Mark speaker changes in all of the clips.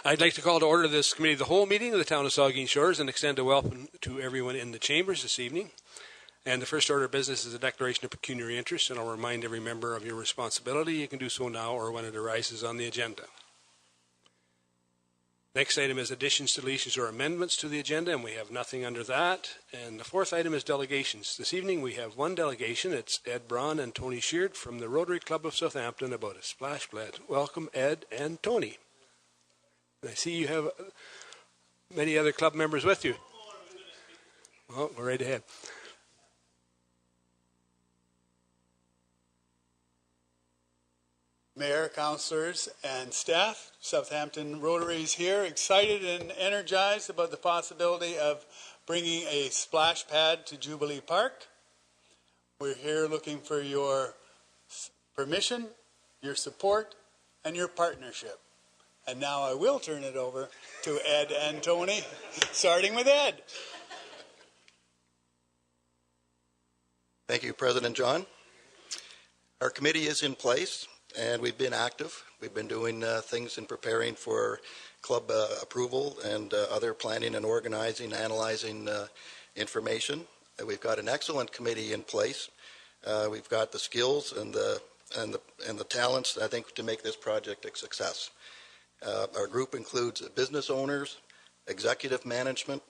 Speaker 1: I'd like to call to order this committee of the whole meeting of the town of Saugeen Shores and extend a welcome to everyone in the chambers this evening. And the first order of business is a declaration of pecuniary interest, and I'll remind every member of your responsibility. You can do so now or when it arises on the agenda. Next item is additions, deletions, or amendments to the agenda, and we have nothing under that. And the fourth item is delegations. This evening we have one delegation. It's Ed Braun and Tony Sheard from the Rotary Club of Southampton about a splash pad. Welcome, Ed and Tony. And I see you have many other club members with you. Well, go right ahead.
Speaker 2: Mayor, councillors, and staff, Southampton Rotary is here, excited and energized about the possibility of bringing a splash pad to Jubilee Park. We're here looking for your permission, your support, and your partnership. And now I will turn it over to Ed and Tony, starting with Ed.
Speaker 3: Thank you, President John. Our committee is in place. And we've been active. We've been doing things in preparing for club approval and other planning and organizing, analyzing information. We've got an excellent committee in place. We've got the skills and the talents, I think, to make this project a success. Our group includes business owners, executive management,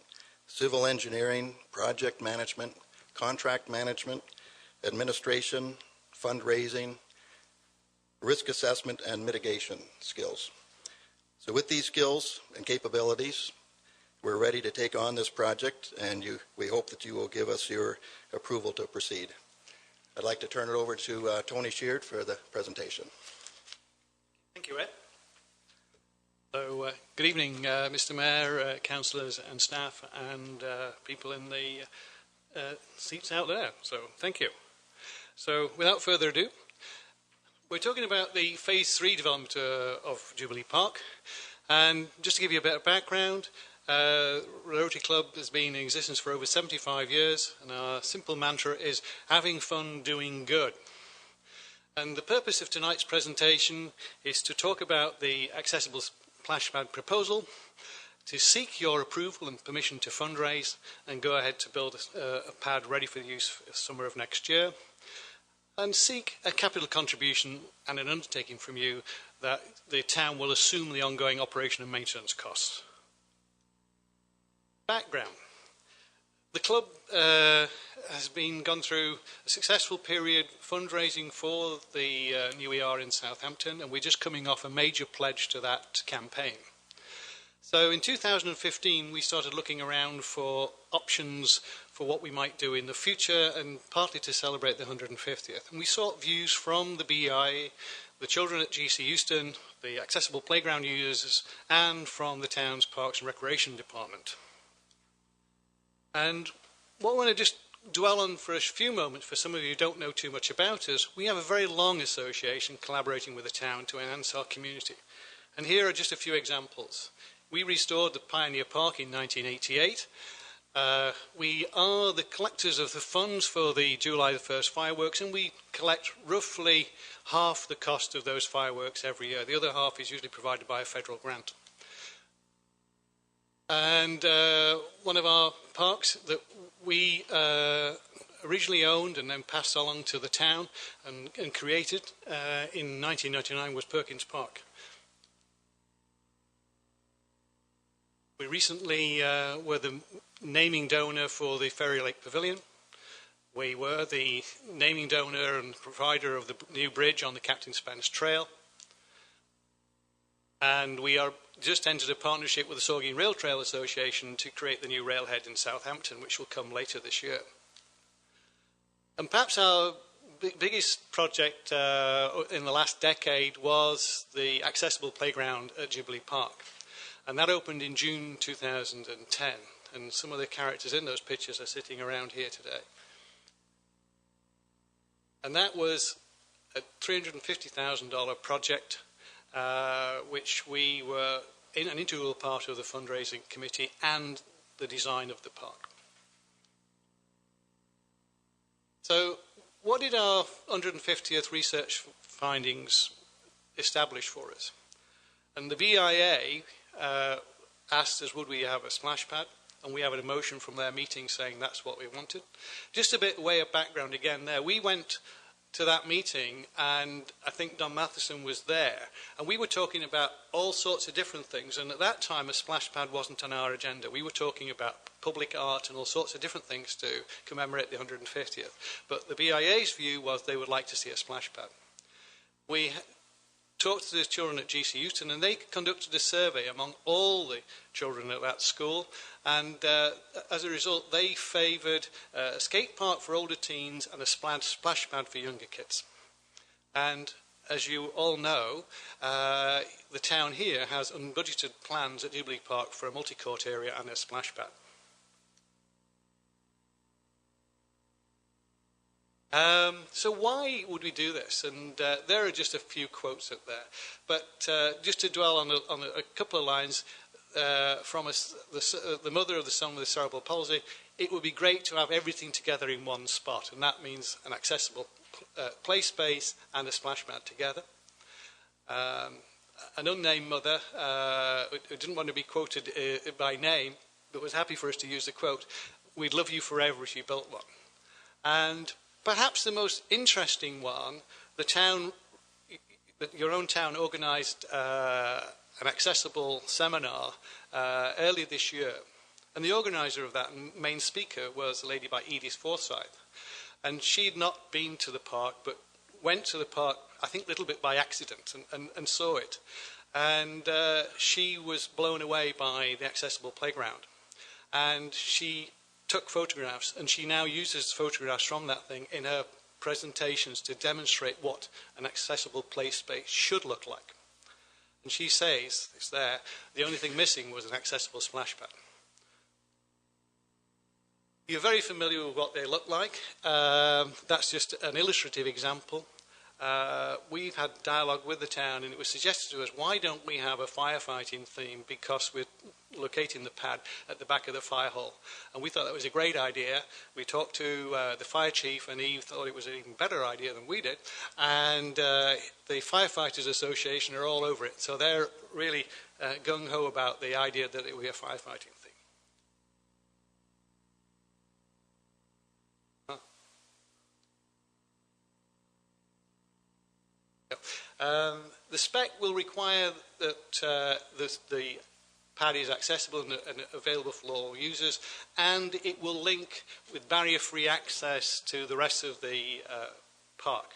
Speaker 3: civil engineering, project management, contract management, administration, fundraising, risk assessment, and mitigation skills. So with these skills and capabilities, we're ready to take on this project, and we hope that you will give us your approval to proceed. I'd like to turn it over to Tony Sheard for the presentation.
Speaker 4: Thank you, Ed. So, good evening, Mr. Mayor, councillors and staff, and people in the seats out there. So, thank you. So, without further ado, we're talking about the Phase 3 development of Jubilee Park. And just to give you a bit of background, Rotary Club has been in existence for over 75 years, and our simple mantra is having fun doing good. And the purpose of tonight's presentation is to talk about the accessible splash pad proposal, to seek your approval and permission to fundraise, and go ahead to build a pad ready for use for the summer of next year, and seek a capital contribution and an undertaking from you that the town will assume the ongoing operation and maintenance costs. Background. The club has gone through a successful period fundraising for the new ER in Southampton, and we're just coming off a major pledge to that campaign. So in 2015, we started looking around for options for what we might do in the future, and partly to celebrate the 150th. And we sought views from the BEI, the children at GC Euston, the accessible playground users, and from the town's Parks and Recreation Department. And what I want to just dwell on for a few moments, for some of you who don't know too much about us, we have a very long association collaborating with the town to enhance our community. And here are just a few examples. We restored the Pioneer Park in 1988. We are the collectors of the funds for the July the 1st fireworks, and we collect roughly half the cost of those fireworks every year. The other half is usually provided by a federal grant. And one of our parks that we originally owned and then passed along to the town and created in 1999 was Perkins Park. We recently were the naming donor for the Ferry Lake Pavilion. We were the naming donor and provider of the new bridge on the Captain Spence Trail. And we are just entered a partnership with the Saugeen Rail Trail Association to create the new railhead in Southampton, which will come later this year. And perhaps our biggest project in the last decade was the accessible playground at Jubilee Park. And that opened in June 2010. And some of the characters in those pictures are sitting around here today. And that was a $350,000 project, which we were an integral part of the fundraising committee and the design of the park. So what did our 150th research findings establish for us? And the BIA asked us, would we have a splash pad? And we have a motion from their meeting saying that's what we wanted. Just a bit way of background again there. We went to that meeting, and I think Don Matheson was there, and we were talking about all sorts of different things, and at that time a splash pad wasn't on our agenda. We were talking about public art and all sorts of different things to commemorate the 150th. But the BIA's view was they would like to see a splash pad. We talked to the children at GC Euston, and they conducted a survey among all the children at that school, and as a result they favoured a skate park for older teens and a splash pad for younger kids. And as you all know, the town here has unbudgeted plans at Jubilee Park for a multi-court area and a splash pad. So why would we do this? And there are just a few quotes up there. But just to dwell on a couple of lines from the mother of the son with the cerebral palsy, it would be great to have everything together in one spot. And that means an accessible play space and a splash pad together. An unnamed mother who didn't want to be quoted by name, but was happy for us to use the quote, "We'd love you forever if you built one." And perhaps the most interesting one, your own town organised an accessible seminar earlier this year. And the organiser of that main speaker was a lady by Edith Forsyth. And she'd not been to the park, but went to the park, I think, a little bit by accident and saw it. And she was blown away by the accessible playground. And she took photographs, and she now uses photographs from that thing in her presentations to demonstrate what an accessible play space should look like. And she says, it's there, the only thing missing was an accessible splash pad. You're very familiar with what they look like. That's just an illustrative example. We've had dialogue with the town, and it was suggested to us, why don't we have a firefighting theme, because we're locating the pad at the back of the fire hall. And we thought that was a great idea. We talked to the fire chief, and he thought it was an even better idea than we did. And the Firefighters Association are all over it. So they're really gung-ho about the idea that it would be a firefighting theme. The spec will require that the pad is accessible and available for all users, and it will link with barrier-free access to the rest of the park.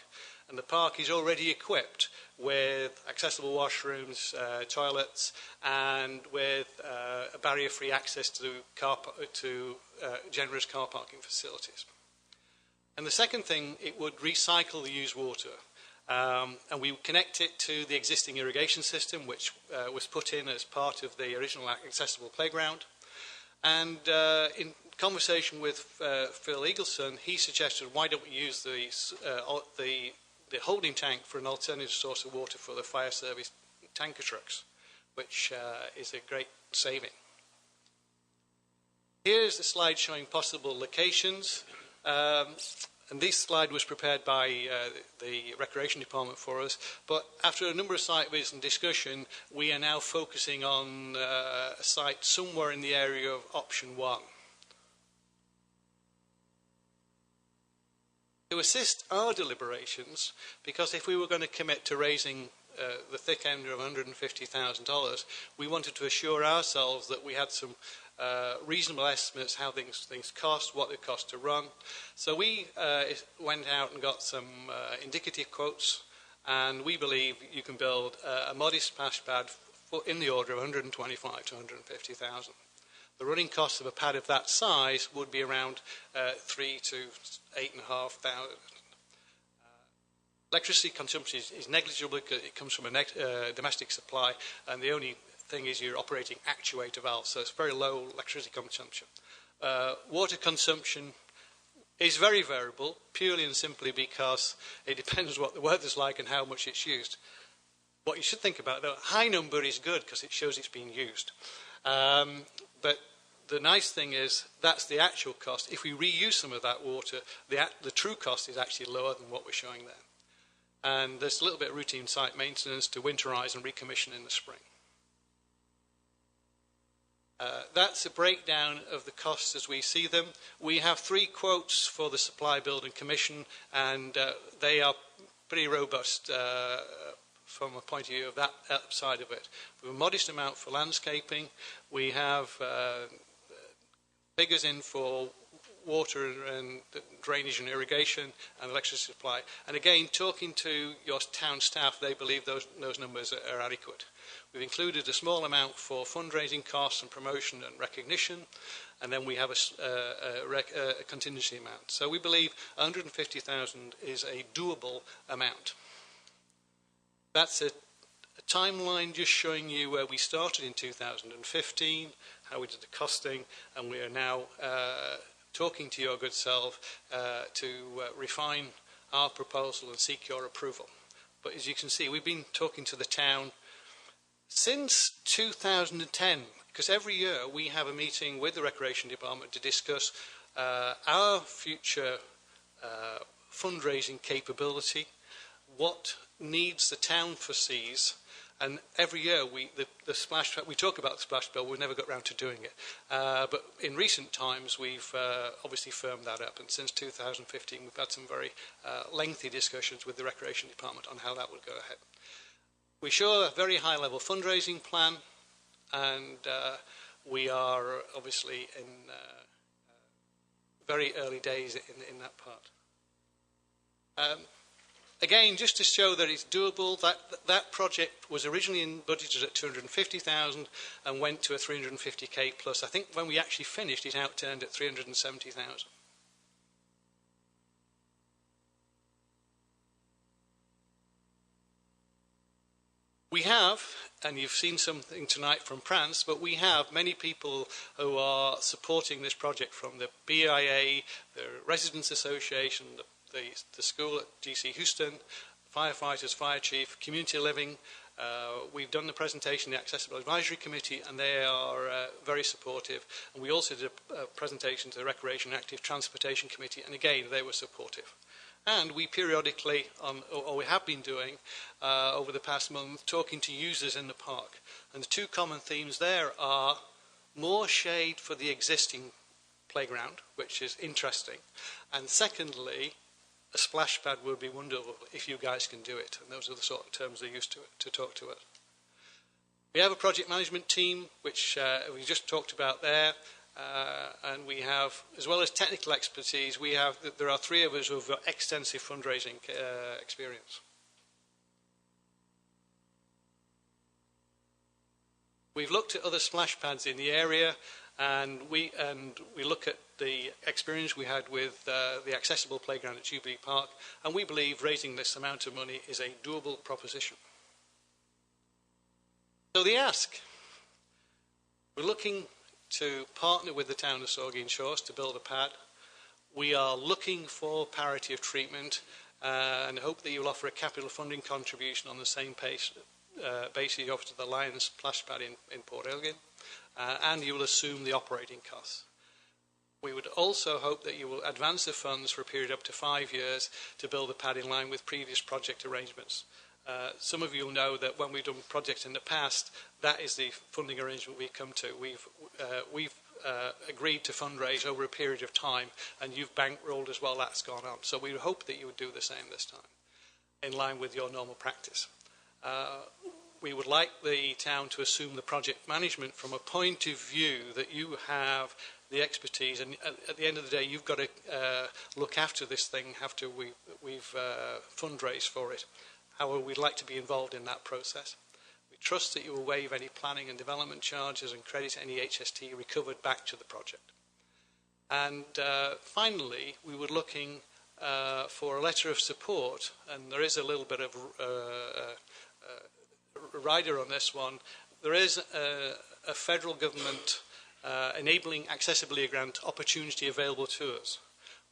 Speaker 4: And the park is already equipped with accessible washrooms, toilets, and with a barrier-free access to generous car parking facilities. And the second thing, it would recycle the used water. And we connect it to the existing irrigation system, which was put in as part of the original accessible playground. And in conversation with Phil Eagleson, he suggested, why don't we use the holding tank for an alternative source of water for the fire service tanker trucks, which is a great saving. Here's the slide showing possible locations. And this slide was prepared by the Recreation Department for us, but after a number of site visits and discussion, we are now focusing on a site somewhere in the area of option 1. To assist our deliberations, because if we were going to commit to raising the thick end of $150,000, we wanted to assure ourselves that we had some reasonable estimates how things cost, what they cost to run. So we went out and got some indicative quotes, and we believe you can build a modest splash pad in the order of $125,000 to $150,000. The running cost of a pad of that size would be around $3,000 to $8,500. Electricity consumption is negligible because it comes from a domestic supply, and the only thing is you're operating actuator valves, so it's very low electricity consumption. Water consumption is very variable, purely and simply because it depends what the weather's like and how much it's used. What you should think about, though, high number is good because it shows it's being used. But the nice thing is that's the actual cost. If we reuse some of that water, the true cost is actually lower than what we're showing there. and there's a little bit of routine site maintenance to winterize and recommission in the spring. That's a breakdown of the costs as we see them. We have 3 quotes for the supply, build and commission, and they are pretty robust from a point of view of that side of it. We have a modest amount for landscaping. We have figures in for water and drainage and irrigation and electricity supply. And again, talking to your town staff, they believe those numbers are adequate. We've included a small amount for fundraising costs and promotion and recognition, and then we have a contingency amount. So we believe 150,000 is a doable amount. That's a timeline just showing you where we started in 2015, how we did the costing, and we are now talking to your good self to refine our proposal and seek your approval. But as you can see, we've been talking to the town since 2010, because every year we have a meeting with the Recreation Department to discuss our future fundraising capability, what needs the town foresees, and every year the splash pad, we talk about the splash pad, we've never got around to doing it. But in recent times we've obviously firmed that up, and since 2015 we've had some very lengthy discussions with the Recreation Department on how that would go ahead. We show a very high level fundraising plan, and we are obviously in very early days in that part. Again, just to show that it's doable, that project was originally budgeted at 250,000 and went to a 350k plus. I think when we actually finished, it outturned at 370,000. We have, and you've seen something tonight from Prance, but we have many people who are supporting this project, from the BIA, the Residents Association, the school at GC Houston, firefighters, fire chief, community living. We've done the presentation, the Accessible Advisory Committee, and they are very supportive. And we also did a presentation to the Recreation and Active Transportation Committee, and again, they were supportive. And we periodically, or we have been doing over the past month, talking to users in the park. And the 2 common themes there are more shade for the existing playground, which is interesting. And secondly, a splash pad would be wonderful if you guys can do it. And those are the sort of terms they used to talk to us. We have a project management team, which we just talked about there. And we have, as well as technical expertise, there are 3 of us who have got extensive fundraising experience. We've looked at other splash pads in the area, and we look at the experience we had with the accessible playground at Jubilee Park, and we believe raising this amount of money is a doable proposition. So the ask, we're looking to partner with the town of Saugeen Shores to build a pad. We are looking for parity of treatment and hope that you'll offer a capital funding contribution on the same basis you offer to the Lions splash pad in Port Elgin, and you will assume the operating costs. We would also hope that you will advance the funds for a period up to 5 years to build the pad in line with previous project arrangements. Some of you will know that when we've done projects in the past, that is the funding arrangement we come to. We've agreed to fundraise over a period of time, and you've bankrolled as well. That's gone on. So we hope that you would do the same this time, in line with your normal practice. We would like the town to assume the project management from a point of view that you have the expertise, and at the end of the day, you've got to look after this thing after we've fundraised for it. However, we'd like to be involved in that process. We trust that you will waive any planning and development charges and credit any HST recovered back to the project. And finally, we were looking for a letter of support, and there is a little bit of rider on this one. There is a federal government enabling accessibility grant opportunity available to us.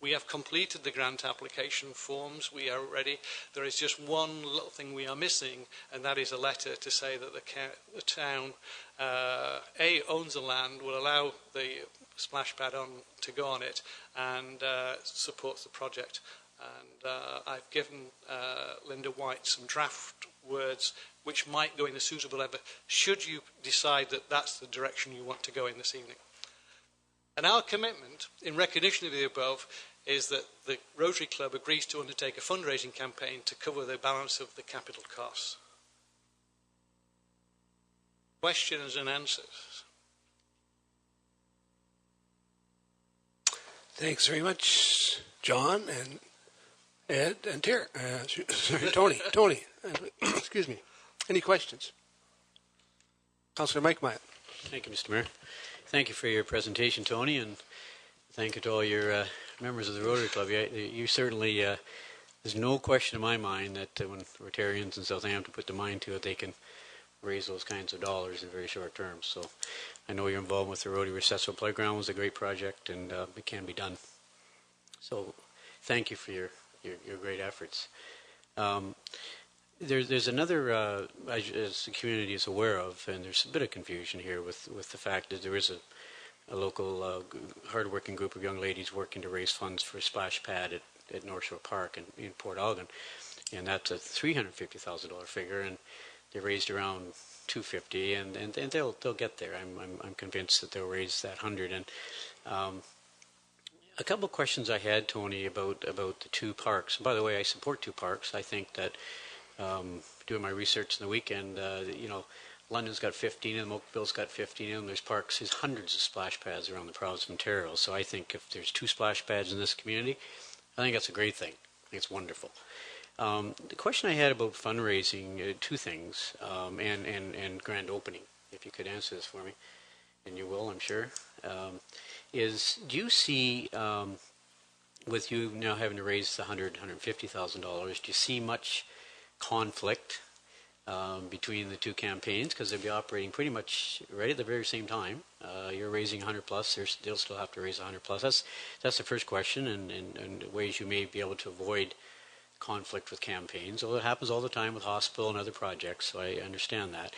Speaker 4: We have completed the grant application forms. We are ready. There is just one little thing we are missing, and that is a letter to say that the town owns the land, will allow the splash pad to go on it, and supports the project. And I've given Linda White some draft words which might go in a suitable level should you decide that that's the direction you want to go in this evening. And our commitment, in recognition of the above, is that the Rotary Club agrees to undertake a fundraising campaign to cover the balance of the capital costs. Questions and answers.
Speaker 1: Thanks very much, John and Ed and sorry, Tony. Excuse me. Any questions? Councillor Mike Myatt.
Speaker 5: Thank you, Mr. Mayor. Thank you for your presentation, Tony, and thank you to all your members of the Rotary Club. You certainly, there's no question in my mind that when Rotarians in Southampton put the mind to it, they can raise those kinds of dollars in very short terms. So I know you're involved with the Rotary Recessful Playground. It was a great project, and it can be done. So thank you for your great efforts. There's another, as the community is aware of, and there's a bit of confusion here with the fact that there is a local hard-working group of young ladies working to raise funds for a splash pad at North Shore Park in Port Elgin, and that's a $350,000 figure, and they raised around $250,000, and they'll get there. I'm convinced that they'll raise that 100. And a couple of questions I had, Tony, about the two parks. And by the way, I support two parks. I think that doing my research in the weekend, London's got 15 and Oakville's got 15 and there's parks, there's hundreds of splash pads around the province of Ontario. So I think if there's two splash pads in this community, I think that's a great thing. I think it's wonderful. The question I had about fundraising, two things, and grand opening, if you could answer this for me, and you will, I'm sure, is do you see, with you now having to raise the $150,000, do you see much conflict between the two campaigns, because they'll be operating pretty much right at the very same time? You're raising 100 plus, they'll still have to raise 100 plus. That's the first question, and ways you may be able to avoid conflict with campaigns, although it happens all the time with hospital and other projects, so I understand that.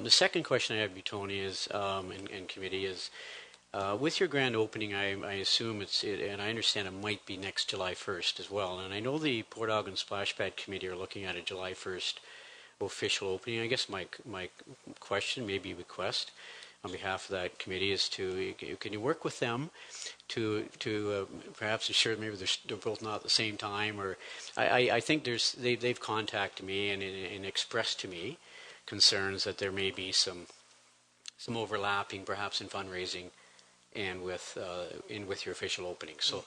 Speaker 5: The second question I have for you, Tony, is, and committee, is with your grand opening, I assume and I understand it might be next July 1st as well, and I know the Port Elgin Splash Pad Committee are looking at a July 1st official opening. I guess my question, maybe request, on behalf of that committee is can you work with them to perhaps ensure maybe they're both not at the same time, or I think they've contacted me and expressed to me concerns that there may be some overlapping perhaps in fundraising and with your official opening. So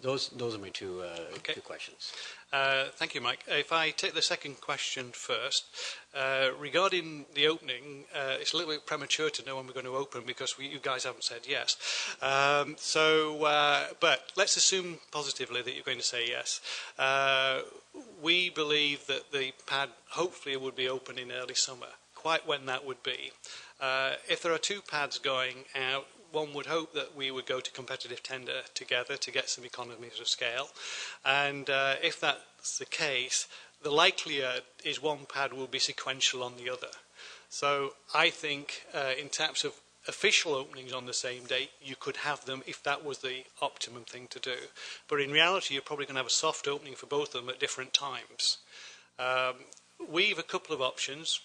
Speaker 5: those are my two questions.
Speaker 4: Thank you, Mike. If I take the second question first, regarding the opening, it's a little bit premature to know when we're going to open because you guys haven't said yes. But let's assume positively that you're going to say yes. We believe that the pad hopefully would be open in early summer. Quite when that would be. If there are two pads going out, one would hope that we would go to competitive tender together to get some economies of scale. And if that's the case, the likelihood is one pad will be sequential on the other. So I think in terms of official openings on the same date, you could have them if that was the optimum thing to do. But in reality, you're probably going to have a soft opening for both of them at different times. We have a couple of options.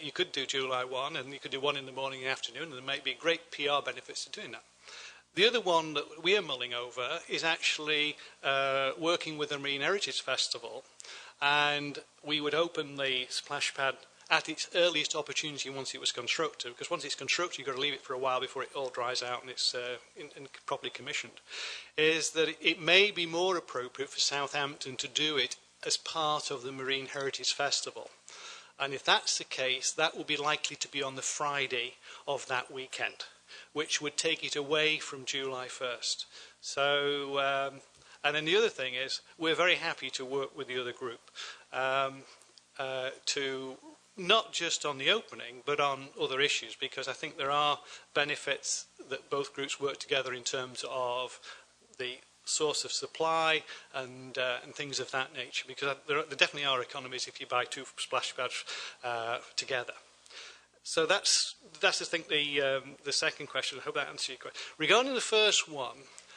Speaker 4: You could do July 1 and you could do one in the morning and afternoon, and there might be great PR benefits to doing that. The other one that we are mulling over is actually working with the Marine Heritage Festival, and we would open the splash pad at its earliest opportunity once it was constructed, because once it's constructed you've got to leave it for a while before it all dries out and it's properly commissioned, is that it may be more appropriate for Southampton to do it as part of the Marine Heritage Festival. And if that's the case, that will be likely to be on the Friday of that weekend, which would take it away from July 1st. So, and then the other thing is, we're very happy to work with the other group to not just on the opening, but on other issues, because I think there are benefits that both groups work together in terms of the source of supply and things of that nature, because there definitely are economies if you buy two splash pads together. So that's I think the second question. I hope that answers your question. Regarding the first one,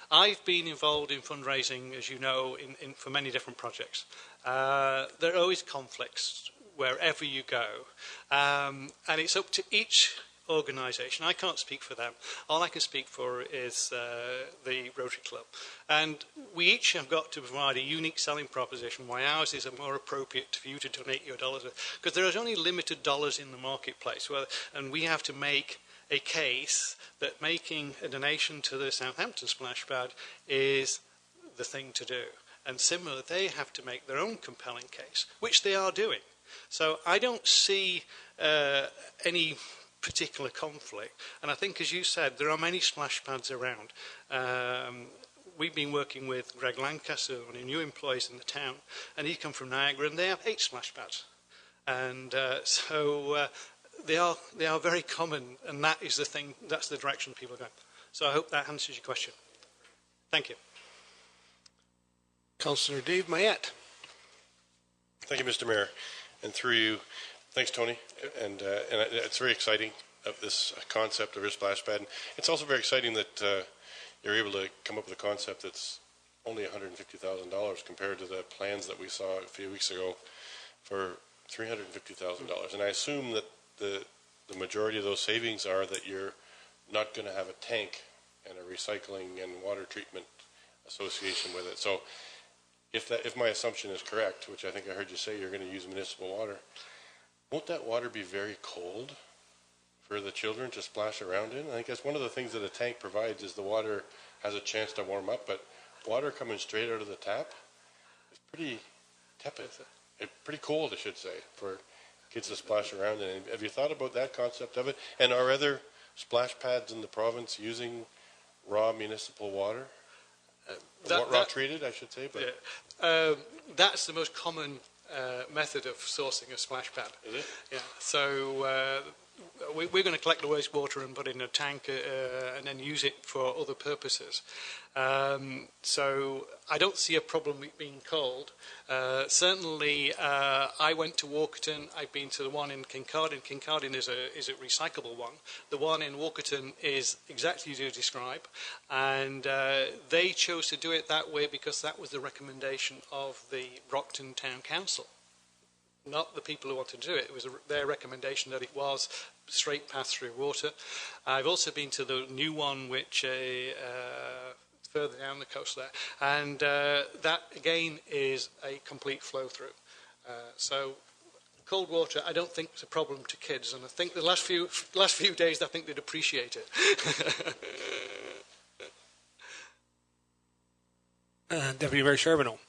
Speaker 4: I've been involved in fundraising, as you know, for many different projects. There are always conflicts wherever you go, and it's up to each organisation. I can't speak for them. All I can speak for is the Rotary Club. And we each have got to provide a unique selling proposition why ours is more appropriate for you to donate your dollars. Because there is only limited dollars in the marketplace, and we have to make a case that making a donation to the Southampton splash pad is the thing to do. And similarly, they have to make their own compelling case, which they are doing. So I don't see any particular conflict. And I think, as you said, there are many splash pads around. We've been working with Greg Lancaster, one of the new employees in the town, and he come from Niagara, and they have 8 splash pads. And so they are very common, and that is the thing, that's the direction people are going. So I hope that answers your question. Thank you.
Speaker 1: Councillor Dave Mayette.
Speaker 6: Thank you, Mr. Mayor. And through you, thanks, Tony. And it's very exciting, this concept of a splash pad. And it's also very exciting that you're able to come up with a concept that's only $150,000 compared to the plans that we saw a few weeks ago for $350,000. And I assume that the majority of those savings are that you're not going to have a tank and a recycling and water treatment association with it. So if my assumption is correct, which I think I heard you say you're going to use municipal water, won't that water be very cold for the children to splash around in? I think that's one of the things that a tank provides, is the water has a chance to warm up, but water coming straight out of the tap is pretty tepid. Pretty cold, I should say, for kids to splash around in. Have you thought about that concept of it? And are other splash pads in the province using raw municipal water? Raw treated, I should say. But
Speaker 4: yeah. That's the most common method of sourcing a splash pad.
Speaker 6: Is it?
Speaker 4: Yeah. So we're going to collect the wastewater and put it in a tank and then use it for other purposes. So I don't see a problem with being cold. Certainly, I went to Walkerton. I've been to the one in Kincardine. Kincardine is a recyclable one. The one in Walkerton is exactly as you describe, and they chose to do it that way because that was the recommendation of the Brockton Town Council. Not the people who wanted to do it. It was their recommendation that it was straight pass-through water. I've also been to the new one, which further down the coast there, and that again is a complete flow-through. So cold water, I don't think it's a problem to kids, and I think the last few days, I think they'd appreciate it.
Speaker 1: Deputy Mayor Charbonneau.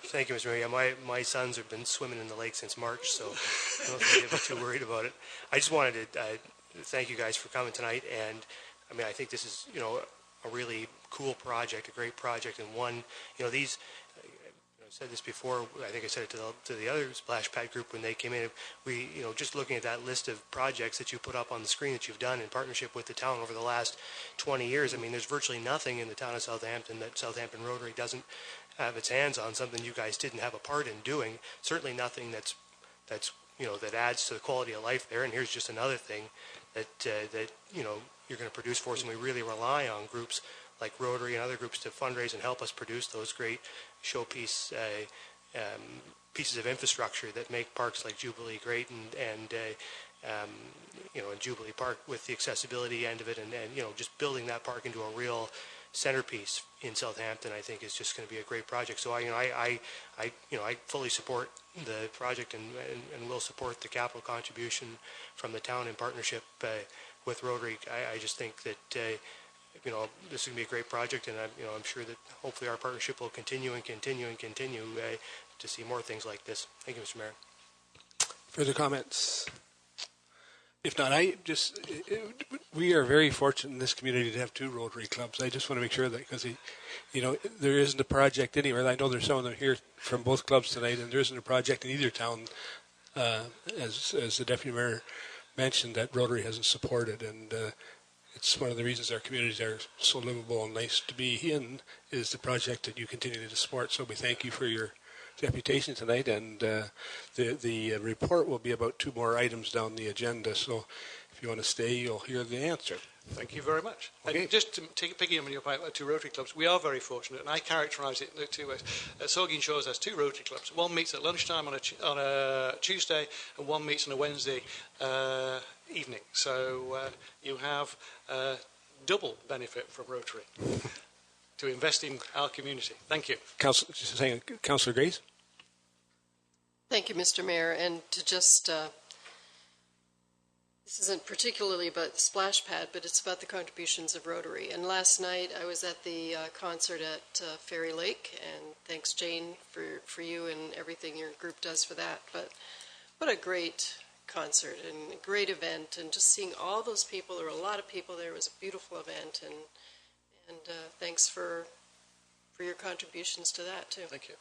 Speaker 7: Thank you, Mr. Mayor. My sons have been swimming in the lake since March, so I don't think they'd be too worried about it. I just wanted to thank you guys for coming tonight, and I mean, I think this is, a really cool project, a great project, and one, these, I've said this before, I think I said it to the other splash pad group when they came in, we, just looking at that list of projects that you put up on the screen that you've done in partnership with the town over the last 20 years, I mean, there's virtually nothing in the town of Southampton that Southampton Rotary doesn't have its hands on, something you guys didn't have a part in doing, certainly nothing that's that adds to the quality of life there, and here's just another thing that you're going to produce for us, and we really rely on groups like Rotary and other groups to fundraise and help us produce those great showpiece pieces of infrastructure that make parks like Jubilee great, and Jubilee Park with the accessibility end of it, and just building that park into a real centerpiece in Southampton, I think is just going to be a great project. So I fully support the project and will support the capital contribution from the town in partnership with Rotary. I just think that this is going to be a great project, and I'm sure that hopefully our partnership will continue to see more things like this. Thank you, Mr. Mayor.
Speaker 1: Further comments? If not, we are very fortunate in this community to have 2 Rotary clubs. I just want to make sure that, because there isn't a project anywhere. I know there's some of them here from both clubs tonight, and there isn't a project in either town, as the Deputy Mayor mentioned, that Rotary hasn't supported, and it's one of the reasons our communities are so livable and nice to be in, is the project that you continue to support. So we thank you for your deputation tonight, and the report will be about 2 more items down the agenda, so if you want to stay, you'll hear the answer.
Speaker 4: Thank you very much.
Speaker 1: Okay.
Speaker 4: And just to picking up on your point about two Rotary clubs, we are very fortunate, and I characterise it in the two ways. Saugeen Shores has two Rotary clubs. One meets at lunchtime on a Tuesday, and one meets on a Wednesday evening. So you have double benefit from Rotary to invest in our community. Thank you.
Speaker 1: Councillor Grace?
Speaker 8: Thank you, Mr. Mayor. And to just... this isn't particularly about the splash pad, but it's about the contributions of Rotary. And last night I was at the concert at Fairy Lake, and thanks, Jane, for you and everything your group does for that. But what a great concert and a great event, and just seeing all those people. There were a lot of people there. It was a beautiful event, and thanks for your contributions to that too.
Speaker 4: Thank you.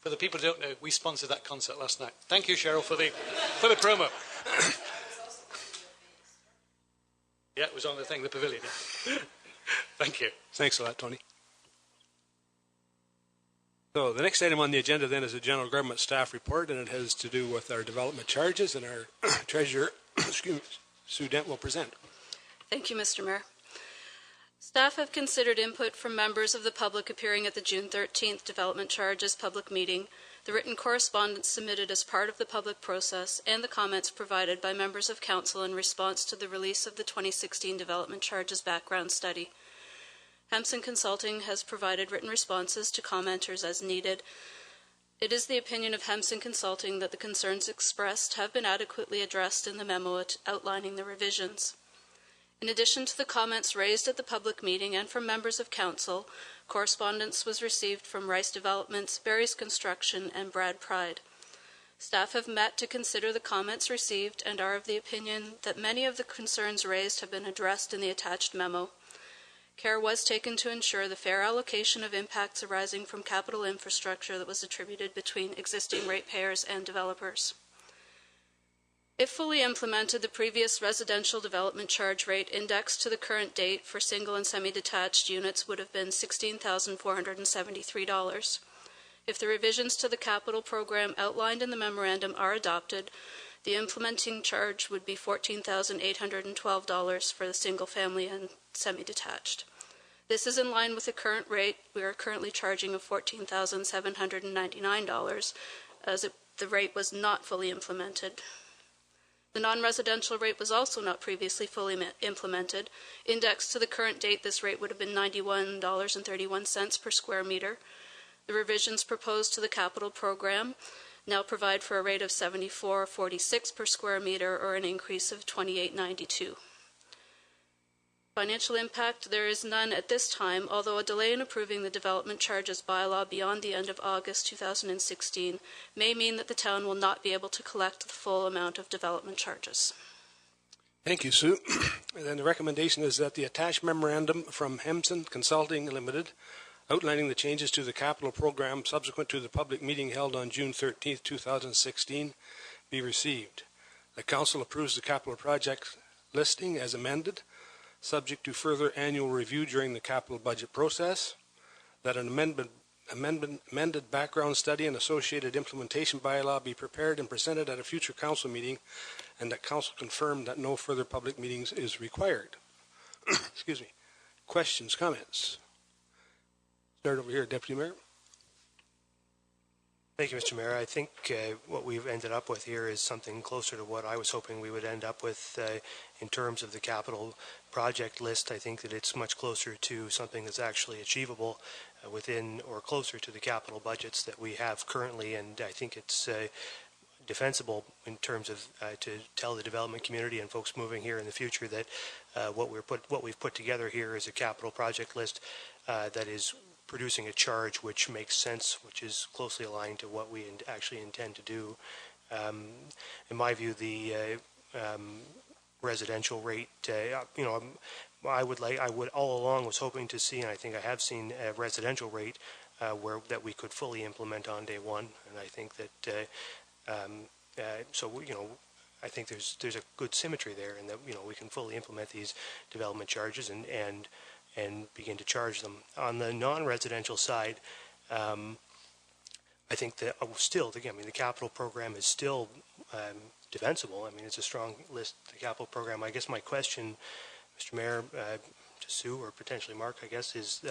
Speaker 4: For the people who don't know, we sponsored that concert last night. Thank you, Cheryl, for the promo. Yeah, it was on the thing, the pavilion. Thank you.
Speaker 1: Thanks a lot, Tony. So the next item on the agenda then is a general government staff report, and it has to do with our development charges, and our treasurer, Sue Dent, will present.
Speaker 9: Thank you, Mr. Mayor. Staff have considered input from members of the public appearing at the June 13th Development Charges public meeting, the written correspondence submitted as part of the public process, and the comments provided by members of council in response to the release of the 2016 Development Charges background study. Hampson Consulting has provided written responses to commenters as needed. It is the opinion of Hampson Consulting that the concerns expressed have been adequately addressed in the memo outlining the revisions. In addition to the comments raised at the public meeting and from members of council, correspondence was received from Rice Developments, Barry's Construction, and Brad Pride. Staff have met to consider the comments received and are of the opinion that many of the concerns raised have been addressed in the attached memo. Care was taken to ensure the fair allocation of impacts arising from capital infrastructure that was attributed between existing ratepayers and developers. If fully implemented, the previous residential development charge rate indexed to the current date for single and semi-detached units would have been $16,473. If the revisions to the capital program outlined in the memorandum are adopted, the implementing charge would be $14,812 for the single family and semi-detached. This is in line with the current rate. We are currently charging of $14,799 as the rate was not fully implemented. The non-residential rate was also not previously fully implemented. Indexed to the current date, this rate would have been $91.31 per square meter. The revisions proposed to the capital program now provide for a rate of $74.46 per square meter, or an increase of $28.92. Financial impact, there is none at this time, although a delay in approving the development charges bylaw beyond the end of August 2016 may mean that the town will not be able to collect the full amount of development charges.
Speaker 1: Thank you, Sue. And then the recommendation is that the attached memorandum from Hampson Consulting Limited outlining the changes to the capital program subsequent to the public meeting held on June 13th, 2016 be received. The council approves the capital project listing as amended, subject to further annual review during the capital budget process, that an amended background study and associated implementation bylaw be prepared and presented at a future council meeting, and that council confirm that no further public meetings is required. Excuse me. Questions, comments? Start over here, Deputy Mayor.
Speaker 7: Thank you, Mr. Mayor. I think what we've ended up with here is something closer to what I was hoping we would end up with in terms of the capital project list. I think that it's much closer to something that's actually achievable within or closer to the capital budgets that we have currently, and I think it's defensible in terms of to tell the development community and folks moving here in the future that what we've put together here is a capital project list that is producing a charge which makes sense, which is closely aligned to what we actually intend to do. In my view, the residential rate, I would all along was hoping to see, and I think I have seen a residential rate that we could fully implement on day one, and I think that I think there's a good symmetry there, and that we can fully implement these development charges and begin to charge them. On the non-residential side, I think that the capital program is still defensible. I mean, it's a strong list, the capital program. I guess my question, Mr. Mayor, to Sue or potentially Mark, I guess, is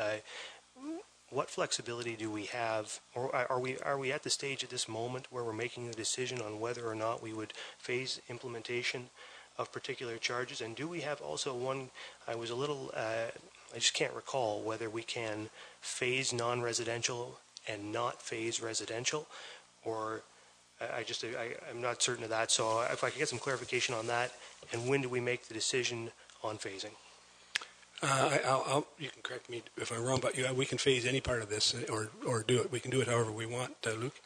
Speaker 7: what flexibility do we have, or are we at the stage at this moment where we're making a decision on whether or not we would phase implementation of particular charges? And do we have also one, I was a little, I just can't recall whether we can phase non-residential and not phase residential, or I'm not certain of that. So if I could get some clarification on that, and when do we make the decision on phasing?
Speaker 1: You can correct me if I'm wrong, but we can phase any part of this or do it. We can do it however we want, Luke.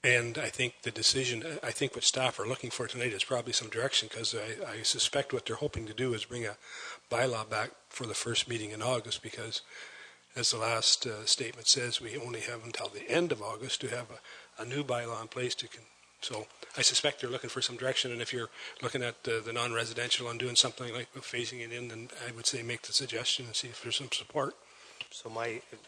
Speaker 1: And I think the decision, I think what staff are looking for tonight is probably some direction, because I suspect what they're hoping to do is bring a bylaw back for the first meeting in August, because as the last statement says, we only have until the end of August to have a new bylaw in place so I suspect they're looking for some direction, and if you're looking at the non-residential and doing something like phasing it in, then I would say make the suggestion and see if there's some support.
Speaker 7: So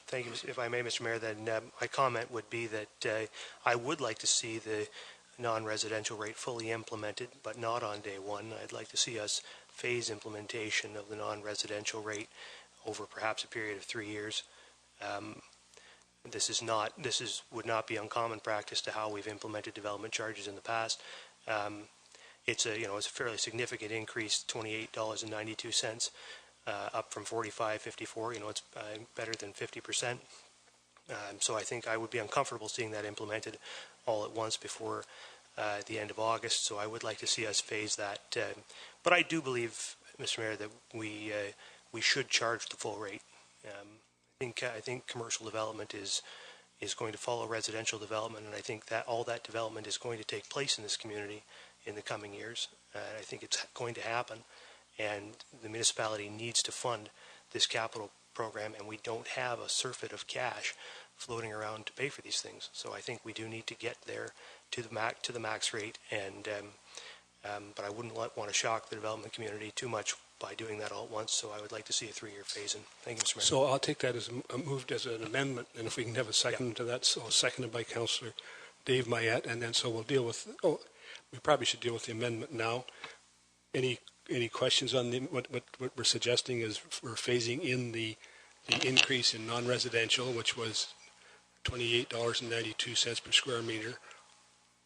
Speaker 7: thank you, if I may, Mr. Mayor, then my comment would be that I would like to see the non-residential rate fully implemented, but not on day one. I'd like to see us phase implementation of the non-residential rate over perhaps a period of 3 years. This would not be uncommon practice to how we've implemented development charges in the past. It's a fairly significant increase, $28.92, up from $45.54. It's better than 50%. So I think I would be uncomfortable seeing that implemented all at once before the end of August. So I would like to see us phase that. But I do believe, Mr. Mayor, that we should charge the full rate. I think commercial development is going to follow residential development, and I think that all that development is going to take place in this community in the coming years. I think it's going to happen, and the municipality needs to fund this capital program, and we don't have a surfeit of cash floating around to pay for these things. So I think we do need to get there to the max rate, and but I wouldn't want to shock the development community too much by doing that all at once, so I would like to see a 3-year phase-in. Thank you, Mr. Mayor.
Speaker 1: So I'll take that as moved as an amendment, and if we can have a second to that, so seconded by Councillor Dave Mayette, and then so we'll deal with, we probably should deal with the amendment now. Any questions on what we're suggesting is we're phasing in the increase in non-residential, which was $28.92 per square meter,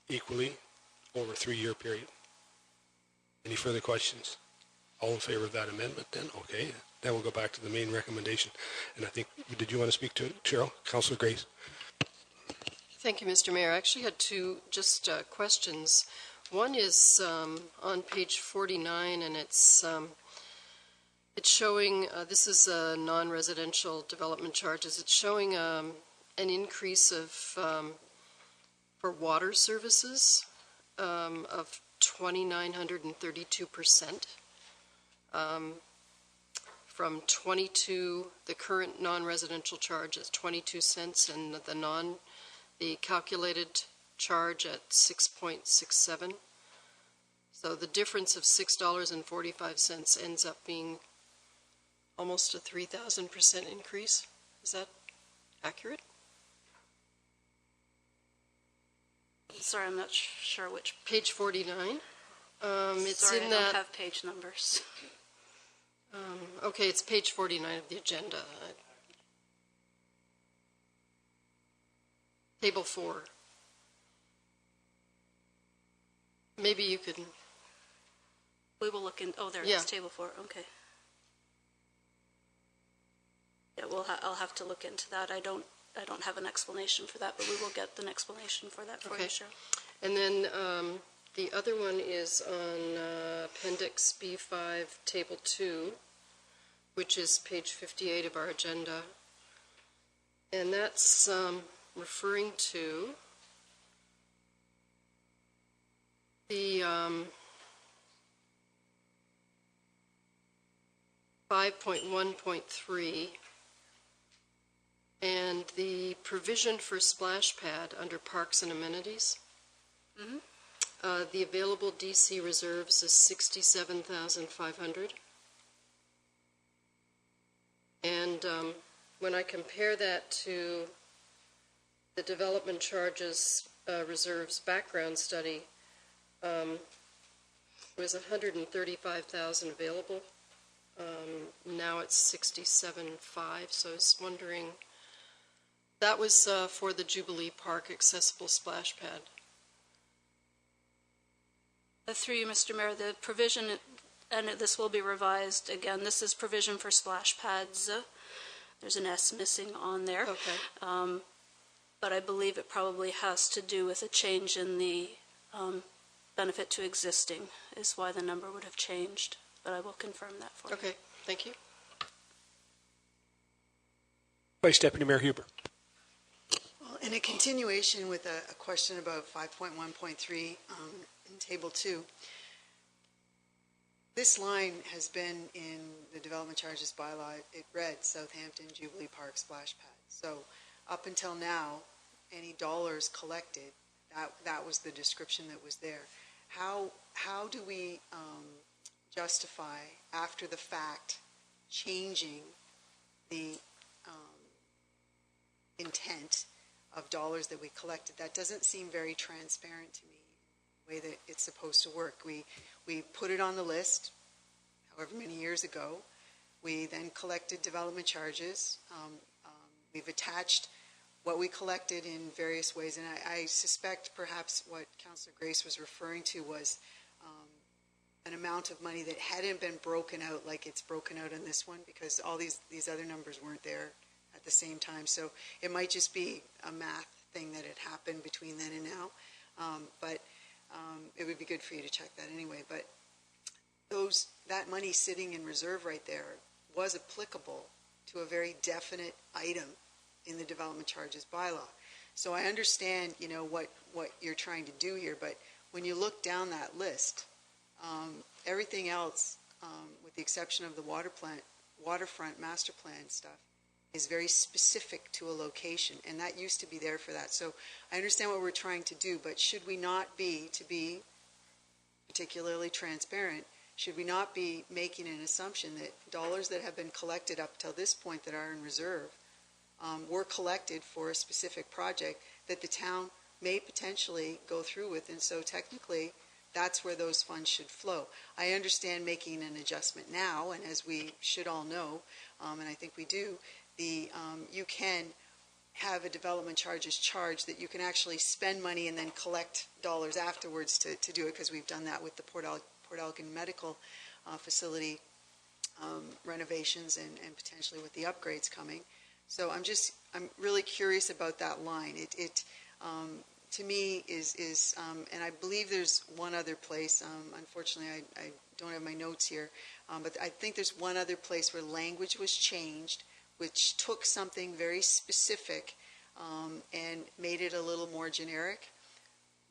Speaker 1: equally over a 3-year period. Any further questions? All in favor of that amendment then? Okay. Then we'll go back to the main recommendation. And I think, did you want to speak to it, Cheryl? Councillor Grace.
Speaker 8: Thank you, Mr. Mayor. I actually had two questions. One is on page 49, and it's showing, this is non-residential development charges. It's showing an increase of, for water services of 2,932%. From 22, the current non-residential charge is 22 cents, and the calculated charge at 6.67. So the difference of $6.45 ends up being almost a 3,000% increase. Is that accurate?
Speaker 9: Sorry, I'm not sure which.
Speaker 8: Page 49. It's
Speaker 9: Sorry,
Speaker 8: in
Speaker 9: I don't have page numbers.
Speaker 8: Okay, it's page 49 of the agenda. Table 4. Maybe you could.
Speaker 9: We will look in. Oh, there it is, table 4. Okay. Yeah, I'll have to look into that. I don't have an explanation for that, but we will get an explanation for that for you, Cheryl.
Speaker 8: And then the other one is on Appendix B5, Table 2, which is page 58 of our agenda. And that's referring to the 5.1.3 and the provision for splash pad under parks and amenities.
Speaker 9: Mm-hmm.
Speaker 8: The available DC reserves is $67,500. And when I compare that to the development charges reserves background study, It was 135,000 available. Now it's 67.5. So I was wondering, that was for the Jubilee Park accessible splash pad.
Speaker 9: Through you, Mr. Mayor, the provision, and this will be revised again, this is provision for splash pads. There's an S missing on there.
Speaker 8: Okay.
Speaker 9: But I believe it probably has to do with a change in the benefit to existing is why the number would have changed. But I will confirm that for you.
Speaker 8: Okay, thank you.
Speaker 1: Vice Deputy Mayor Huber.
Speaker 10: Well, in a continuation with a question about 5.1.3 in Table 2, this line has been in the development charges bylaw. It read Southampton Jubilee Park splash pad. So up until now, any dollars collected, that was the description that was there. How do we justify after the fact changing the intent of dollars that we collected? That doesn't seem very transparent to me, the way that it's supposed to work. We put it on the list however many years ago. We then collected development charges. We've attached what we collected in various ways, and I suspect perhaps what Councillor Grace was referring to was an amount of money that hadn't been broken out like it's broken out in this one, because all these other numbers weren't there at the same time. So it might just be a math thing that had happened between then and now, but it would be good for you to check that anyway. But that money sitting in reserve right there was applicable to a very definite item in the development charges bylaw. So I understand, what you're trying to do here, but when you look down that list, everything else, with the exception of the waterfront master plan stuff, is very specific to a location, and that used to be there for that. So I understand what we're trying to do, but should we not be, to be particularly transparent, should we not be making an assumption that dollars that have been collected up till this point that are in reserve were collected for a specific project that the town may potentially go through with, and so technically that's where those funds should flow. I understand making an adjustment now, and as we should all know, and I think we do, you can have a development charges charge that you can actually spend money and then collect dollars afterwards to do it, because we've done that with the Port Elgin Medical Facility renovations and potentially with the upgrades coming. So I'm really curious about that line. It to me is and I believe there's one other place. Unfortunately, I don't have my notes here, but I think there's one other place where language was changed, which took something very specific and made it a little more generic,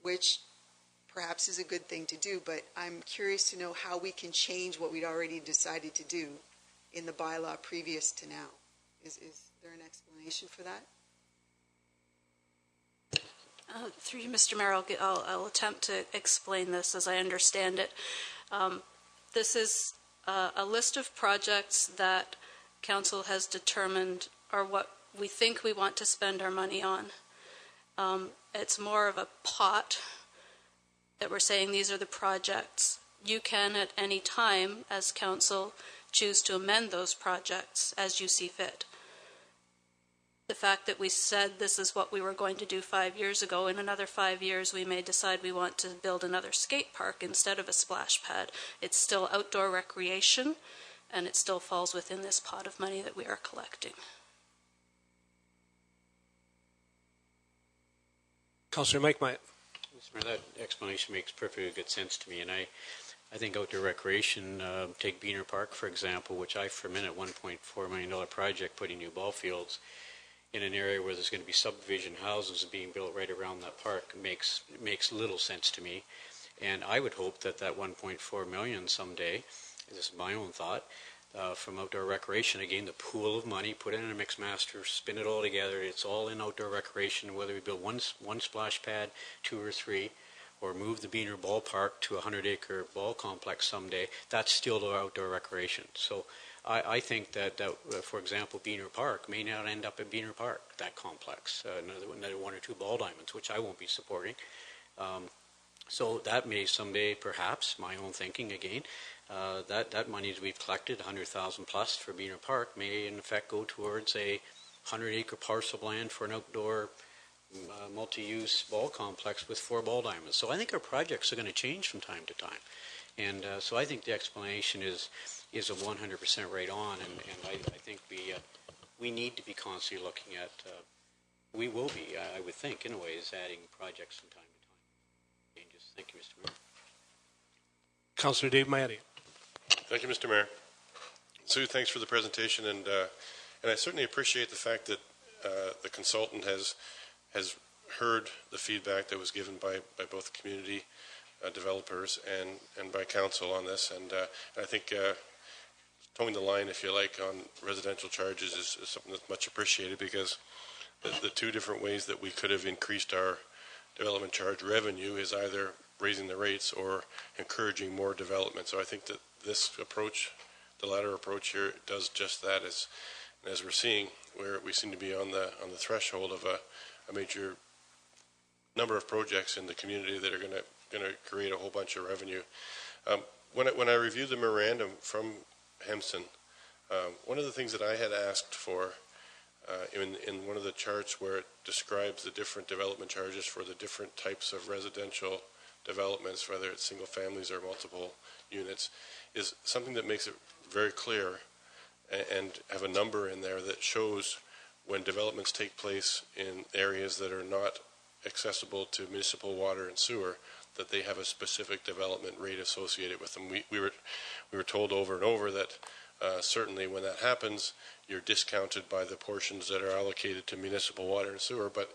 Speaker 10: which perhaps is a good thing to do. But I'm curious to know how we can change what we'd already decided to do in the bylaw previous to now. Is there an explanation for that?
Speaker 9: Through you, Mr. Mayor, I'll attempt to explain this as I understand it. This is a list of projects that Council has determined are what we think we want to spend our money on. It's more of a pot that we're saying these are the projects. You can at any time, as Council, choose to amend those projects as you see fit. The fact that we said this is what we were going to do 5 years ago, in another 5 years we may decide we want to build another skate park instead of a splash pad. It's still outdoor recreation, and it still falls within this pot of money that we are collecting.
Speaker 1: Councillor Mike Myatt.
Speaker 5: That explanation makes perfectly good sense to me, and I think outdoor recreation, take Beaner Park for example, which I for a minute $1.4 million project putting new ball fields in an area where there's going to be subdivision houses being built right around that park makes little sense to me. And I would hope that 1.4 million someday, this is my own thought, from outdoor recreation, again, the pool of money, put it in a mix master, spin it all together, it's all in outdoor recreation, whether we build one splash pad, 2 or 3, or move the Beaner ballpark to a 100-acre ball complex someday, that's still outdoor recreation. So I think that, for example, Beaner Park may not end up at Beaner Park, that complex, another 1 or 2 ball diamonds, which I won't be supporting. So that may someday, perhaps, my own thinking again, that money that we've collected, 100,000 plus for Beaner Park, may in effect go towards a 100-acre parcel of land for an outdoor multi-use ball complex with 4 ball diamonds. So I think our projects are going to change from time to time. And so I think the explanation is a 100% right on, and I think we need to be constantly looking at, we will be, I would think, in a way, is adding projects from time to time. Changes. Thank you, Mr. Mayor.
Speaker 1: Councillor Dave Maiati.
Speaker 6: Thank you, Mr. Mayor. Sue, thanks for the presentation, and I certainly appreciate the fact that the consultant has heard the feedback that was given by both community developers and by council on this, and I think towing the line, if you like, on residential charges is something that's much appreciated, because the 2 different ways that we could have increased our development charge revenue is either raising the rates or encouraging more development. So I think that this approach, the latter approach here, does just that. As we're seeing, where we seem to be on the threshold of a major number of projects in the community that are going to create a whole bunch of revenue. When I reviewed the memorandum from Hemson, one of the things that I had asked for in one of the charts where it describes the different development charges for the different types of residential developments, whether it's single families or multiple units, is something that makes it very clear and have a number in there that shows when developments take place in areas that are not accessible to municipal water and sewer, that they have a specific development rate associated with them. We were told over and over that certainly when that happens, you're discounted by the portions that are allocated to municipal water and sewer, but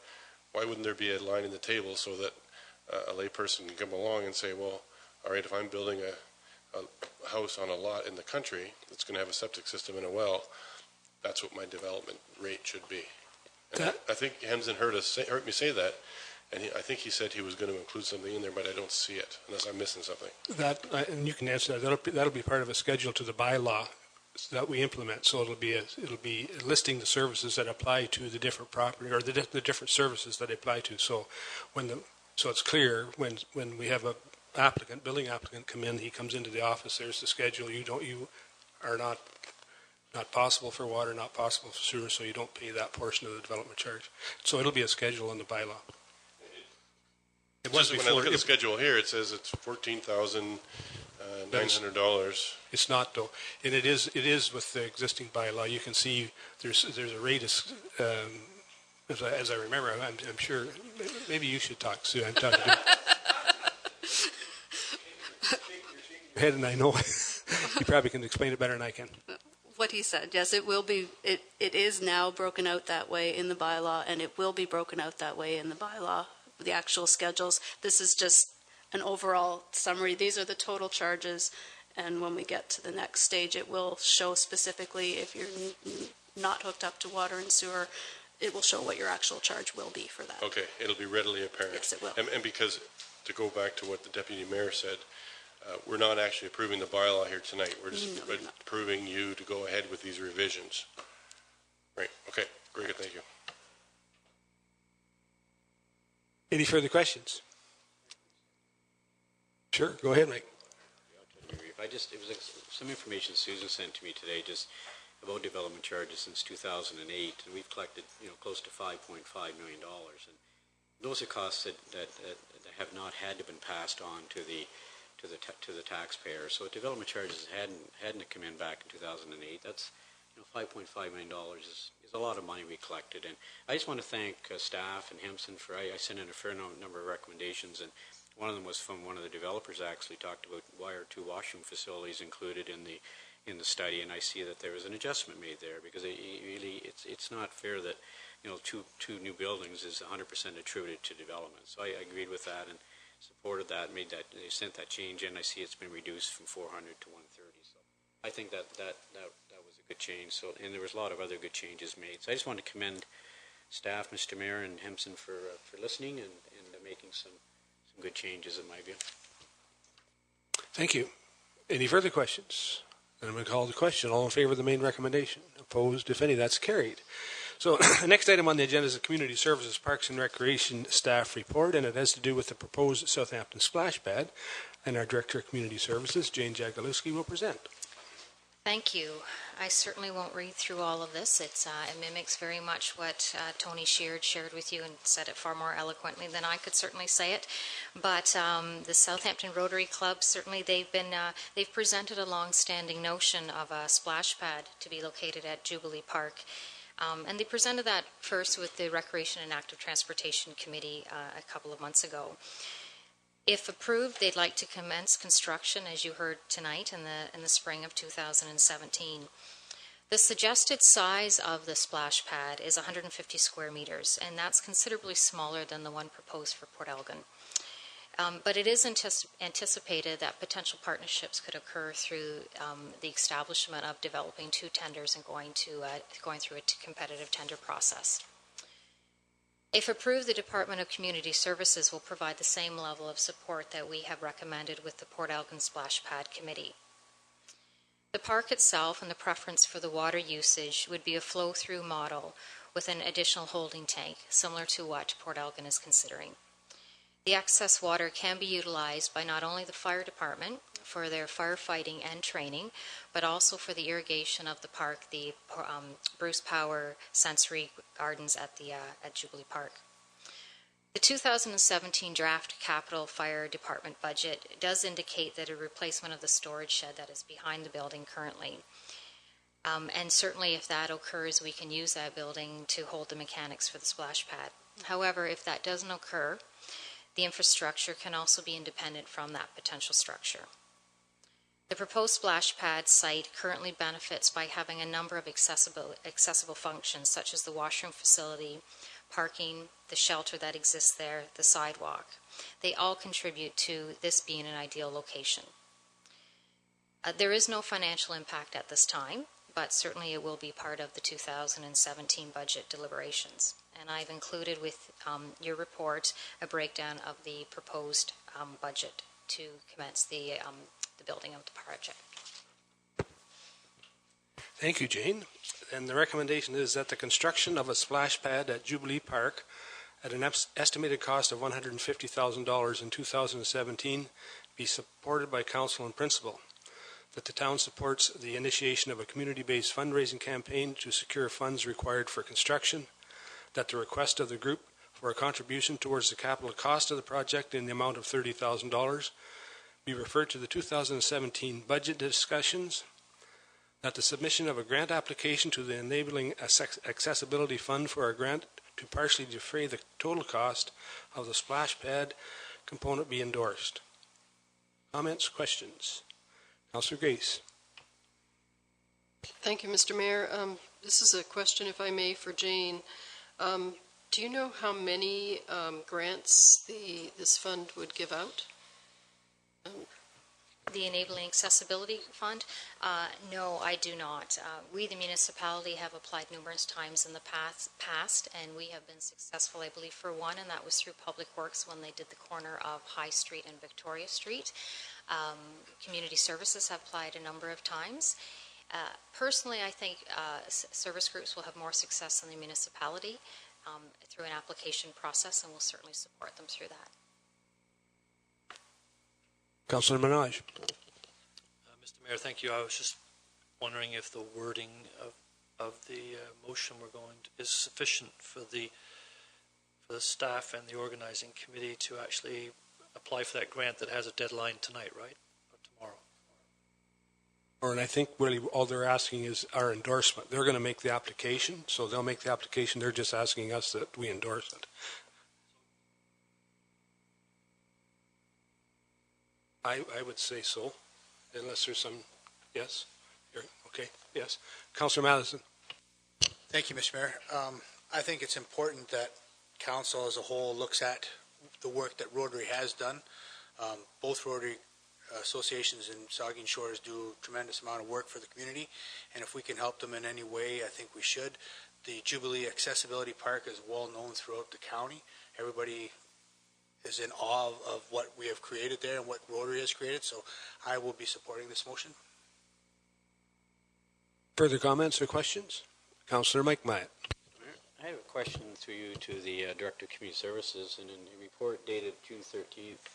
Speaker 6: why wouldn't there be a line in the table so that a layperson can come along and say, well, all right, if I'm building a house on a lot in the country that's going to have a septic system and a well, that's what my development rate should be. And I think Hemson heard me say that, and I think he said he was going to include something in there, but I don't see it, unless I'm missing something.
Speaker 1: And you can answer that. That'll be part of a schedule to the bylaw that we implement. So it'll be listing the services that apply to the different property, or the different services that apply to. So so it's clear when we have a building applicant come in, he comes into the office. There's the schedule. You are not possible for water, not possible for sewer, so you don't pay that portion of the development charge. So it'll be a schedule in the bylaw.
Speaker 6: It was when I look at the schedule here, it says it's $14,900.
Speaker 1: It's not though, and it is with the existing bylaw. You can see there's a rate as I remember. I'm sure. Maybe you should talk, Sue. I'm talking to you. Head, and I know you probably can explain it better than I can.
Speaker 9: What he said, yes, it will be. It is now broken out that way in the bylaw, and it will be broken out that way in the bylaw. The actual schedules. This is just an overall summary. These are the total charges, and when we get to the next stage, it will show specifically if you're not hooked up to water and sewer. It will show what your actual charge will be for that.
Speaker 6: Okay, it'll be readily apparent.
Speaker 9: Yes, it will.
Speaker 6: And because, to go back to what the deputy mayor said, we're not actually approving the bylaw here tonight. We're just approving you to go ahead with these revisions. Right. Okay. Very good. Thank you.
Speaker 1: Any further questions? Sure. Go ahead, Mike.
Speaker 5: It was some information Susan sent to me today just about development charges since 2008, and we've collected close to $5.5 million, and those are costs that have not had to been passed on to the taxpayer. So if development charges hadn't come in back in 2008, that's $5.5 million is a lot of money we collected. And I just want to thank staff and Hemson for, I sent in a fair number of recommendations, and one of them was from one of the developers actually talked about why are 2 washroom facilities included in the study, and I see that there was an adjustment made there, because it's not fair that two new buildings is 100% attributed to development. So I agreed with that and supported that, they sent that change in. I see it's been reduced from 400 to 130. So I think that was a good change. So, and there was a lot of other good changes made. So I just want to commend staff, Mr. Mayor and Hemson for listening and making some good changes in my view.
Speaker 1: Thank you. Any further questions? Then I'm going to call the question. All in favor of the main recommendation? Opposed, if any? That's carried. So the next item on the agenda is the Community Services, Parks and Recreation Staff Report, and it has to do with the proposed Southampton splash pad. And our Director of Community Services, Jane Jagalewski, will present.
Speaker 11: Thank you. I certainly won't read through all of this. It mimics very much what Tony Sheard shared with you and said it far more eloquently than I could certainly say it. But the Southampton Rotary Club, certainly they've presented a long-standing notion of a splash pad to be located at Jubilee Park. And they presented that first with the Recreation and Active Transportation Committee a couple of months ago. If approved, they'd like to commence construction, as you heard tonight, in the spring of 2017. The suggested size of the splash pad is 150 square meters, and that's considerably smaller than the one proposed for Port Elgin. But it is anticipated that potential partnerships could occur through the establishment of developing two tenders and going through a competitive tender process. If approved, the Department of Community Services will provide the same level of support that we have recommended with the Port Elgin Splash Pad Committee. The park itself and the preference for the water usage would be a flow-through model with an additional holding tank, similar to what Port Elgin is considering. The excess water can be utilized by not only the fire department for their firefighting and training, but also for the irrigation of the park, the Bruce Power Sensory Gardens at Jubilee Park. The 2017 draft capital fire department budget does indicate that a replacement of the storage shed that is behind the building currently. And certainly if that occurs, we can use that building to hold the mechanics for the splash pad. However, if that doesn't occur, the infrastructure can also be independent from that potential structure. The proposed splash pad site currently benefits by having a number of accessible functions, such as the washroom facility, parking, the shelter that exists there, the sidewalk. They all contribute to this being an ideal location. There is no financial impact at this time, but certainly it will be part of the 2017 budget deliberations. And I've included with your report a breakdown of the proposed budget to commence the building of the project.
Speaker 1: Thank you, Jane. And the recommendation is that the construction of a splash pad at Jubilee Park at an estimated cost of $150,000 in 2017 be supported by council and principal. That the town supports the initiation of a community-based fundraising campaign to secure funds required for construction. That the request of the group for a contribution towards the capital cost of the project in the amount of $30,000 be referred to the 2017 budget discussions. That the submission of a grant application to the Enabling Accessibility Fund for a grant to partially defray the total cost of the splash pad component be endorsed. Comments, questions? Councillor Grace.
Speaker 8: Thank you, Mr. Mayor. This is a question, if I may, for Jane. Do you know how many grants this fund would give out?
Speaker 11: The Enabling Accessibility Fund? No, I do not. We, the municipality, have applied numerous times in the past, and we have been successful, I believe, for one, and that was through Public Works when they did the corner of High Street and Victoria Street. Community Services have applied a number of times. Personally, I think service groups will have more success in the municipality through an application process, and we'll certainly support them through that.
Speaker 1: Councillor Minaj.
Speaker 12: Mr. Mayor, thank you. I was just wondering if the wording of the motion is sufficient for the staff and the organizing committee to actually apply for that grant that has a deadline tonight, right? Or tomorrow?
Speaker 1: And I think really all they're asking is our endorsement. They're going to make the application, so they'll make the application. They're just asking us that we endorse it. I would say so, unless there's some, yes? Okay, yes. Councillor Matheson.
Speaker 13: Thank you, Mr. Mayor. I think it's important that council as a whole looks at the work that Rotary has done. Both Rotary associations in Saugeen Shores do a tremendous amount of work for the community, and if we can help them in any way, I think we should. The Jubilee Accessibility Park is well known throughout the county. Everybody is in awe of what we have created there and what Rotary has created, so I will be supporting this motion.
Speaker 1: Further comments or questions? Councillor Mike Myatt.
Speaker 5: I have a question through you to the Director of Community Services, and in the report dated June 13th,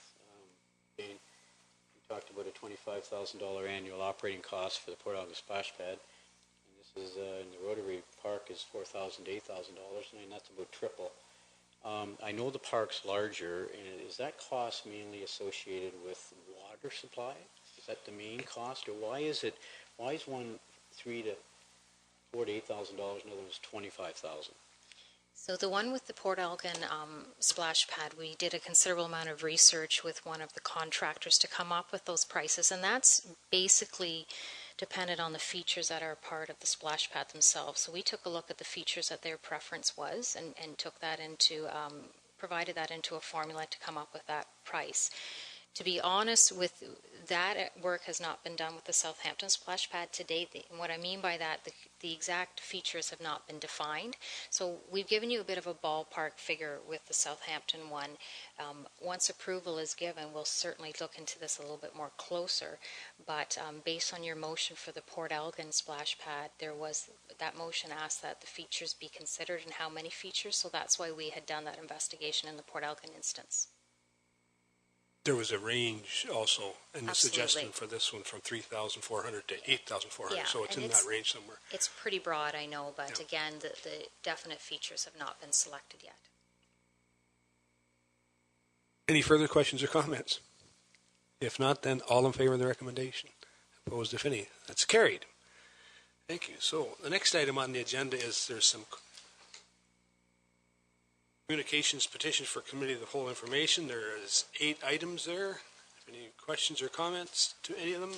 Speaker 5: Jane, you talked about a $25,000 annual operating cost for the Port Elgin splash pad. And this is in the Rotary Park is $4,000 to $8,000, and that's about triple. I know the park's larger, and is that cost mainly associated with water supply? Is that the main cost, or why is one $3,000 to $4,000 to $8,000, and the other one's $25,000?
Speaker 11: So the one with the Port Elgin splash pad, we did a considerable amount of research with one of the contractors to come up with those prices, and that's basically dependent on the features that are part of the splash pad themselves. So we took a look at the features that their preference was and took that into, provided that into a formula to come up with that price. To be honest, with that work has not been done with the Southampton splash pad to date. And what I mean by that, the exact features have not been defined. So we've given you a bit of a ballpark figure with the Southampton one. Once approval is given, we'll certainly look into this a little bit more closer. But based on your motion for the Port Elgin splash pad, that motion asked that the features be considered and how many features. So that's why we had done that investigation in the Port Elgin instance.
Speaker 1: There was a range also in the
Speaker 11: Absolutely.
Speaker 1: suggestion for this one from 3,400 to 8,400,
Speaker 11: Yeah,
Speaker 1: so it's
Speaker 11: and
Speaker 1: in that range somewhere.
Speaker 11: It's pretty broad, I know, but
Speaker 1: Yeah.
Speaker 11: again, the definite features have not been selected yet.
Speaker 1: Any further questions or comments? If not, then all in favor of the recommendation. Opposed, if any. That's carried. Thank you. So the next item on the agenda is there's some communications petitions for committee of the whole information. There is 8 items there. Any questions or comments to any of them?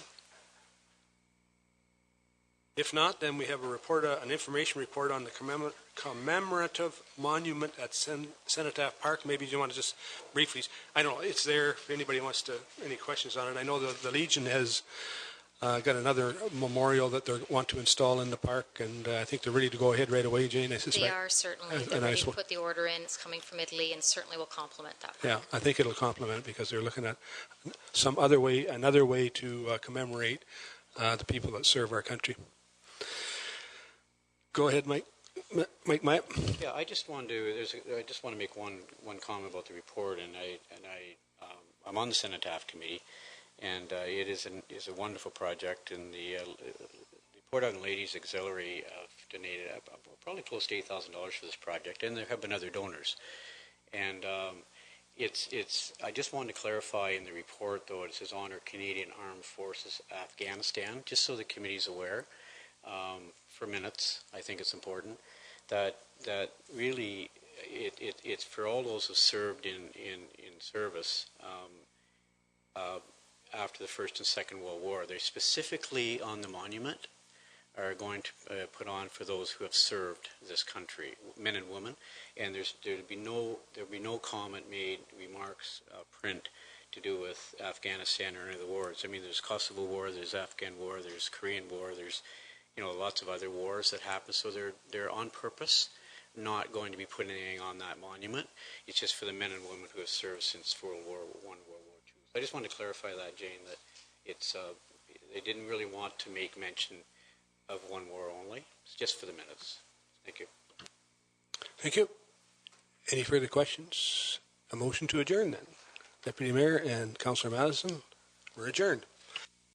Speaker 1: If not, then we have a report, an information report on the commemorative monument at Cenotaph Park. Maybe you want to just briefly, I don't know, it's there if anybody wants to, any questions on it. I know the Legion has got another memorial that they want to install in the park, and I think they're ready to go ahead right away, Jane, I suspect.
Speaker 11: They are certainly. They're ready to put the order in. It's coming from Italy and certainly will complement that.
Speaker 1: Yeah, I think it'll complement because they're looking at another way to commemorate the people that serve our country. Go ahead, Mike. Mike.
Speaker 5: Yeah, I just want to make one comment about the report, and I'm on the Cenotaph committee, and it is a wonderful project, and the Port Elgin Ladies Auxiliary have donated probably close to $8,000 for this project, and there have been other donors, and I just wanted to clarify in the report, though, it says honor Canadian Armed Forces Afghanistan, just so the committee's aware. For minutes, I think it's important that really it's for all those who served in service after the First and Second World War. They specifically on the monument are going to put on for those who have served this country, men and women, and there'll be no comment made, remarks, print to do with Afghanistan or any of the wars. I mean, there's Kosovo War, there's Afghan War, there's Korean War, there's lots of other wars that happen, so they're on purpose not going to be putting anything on that monument. It's just for the men and women who have served since World War I, World War II. So I just wanted to clarify that, Jane, that it's they didn't really want to make mention of one war only. It's just for the minutes. Thank you.
Speaker 1: Thank you. Any further questions? A motion to adjourn then. Deputy Mayor and Councillor Madison, we're adjourned.